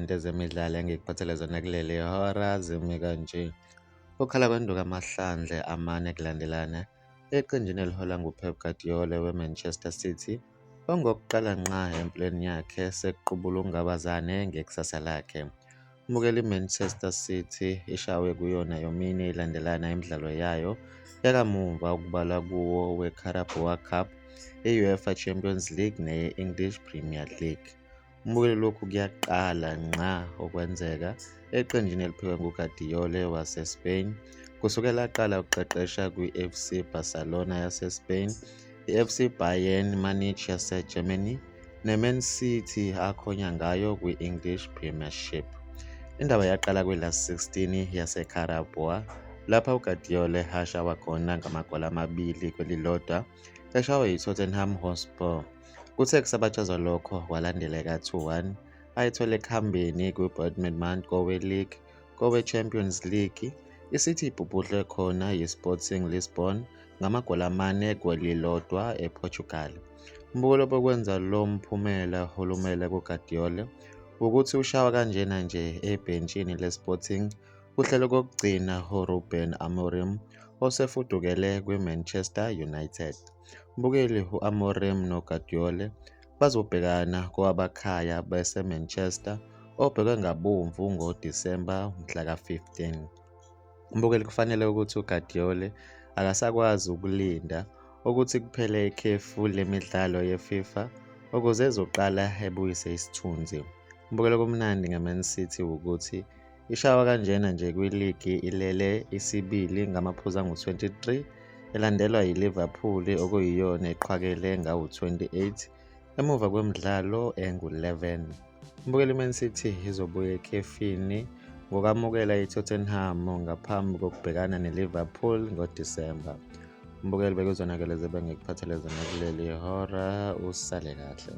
kanti ezemidlalo engikuphathele zona kuleli hora zimi kanje. Ukukhala kwenduku amahlandle amane kulandelana eqenjini elihola nguPep Guardiola weManchester City, ongokuqala ngqa empilweni yakhe sekuqubula ungabazane ngekusasa lakhe. Mbukela iManchester City ishawe kuyona yomine ilandelana imidlalo yayo yakamuva okubalwa kuwo weCarabao Cup, i-UEFA Champions League neye-English Premier League. Mbukeli lokhu kuyaqala ngqa okwenzeka eqenjini eliphekwe nguGuardiola waseSpain kusukela aqala ukuqeqesha kwi-FC Barcelona yaseSpain, i-FC Bayern Munich yaseGermany neMan City akhonya ngayo kwi-English Premiership. Indaba yaqala kwi-16 yaseCarabao lapha uGuardiola ehashawa khona ngamagoli 2 kwelilodwa eshawe yiTottenham Hotspur. Kuthe kusabatshazwa lokho kwalandeleka 2-1 ayithola ekuhambeni kwi-Bournemouth kowe-League, kowe-Champions League. ICity ibhubhudlwe khona yi-Sporting Lisbon ngamagoli 4 kwelilodwa ePortugal. Mbukelo bokwenza lo mphumela olumele kuGuardiola ukuthi ushawa kanjena nje ebhentshini leSporting kuhlelo kokugcina uRuben Amorim osefudukele kwiManchester United. Mbukeli u-Amorim noGuardiola bazobhekana kowabakhaya base-Manchester obhekwe ngabomvu ngoDisemba mhlaka 15. Mbukeli kufanele ukuthi uGuardiola akasakwazi ukulinda ukuthi kuphele ikhefu lemidlalo yeFIFA ukuze ezoqala ebuyise isithunzi. Mbukelo kumnandi ngeMan City ukuthi ishawa kanjena nje kwiligi ilele isibili ngamaphuzu angu-23 elandelwa yiLiverpool okuyiyona eqhwakele ngawu-28 emuva kwemidlalo engu-11. Mbukeli iMan City izobuya ekhefini ngokwamukela iTottenham ngaphambi kokubhekana neLiverpool ngoDisemba. Mbukeli bekuzonakele zebe ngikuphathele zona kuleli hora, usale kahle.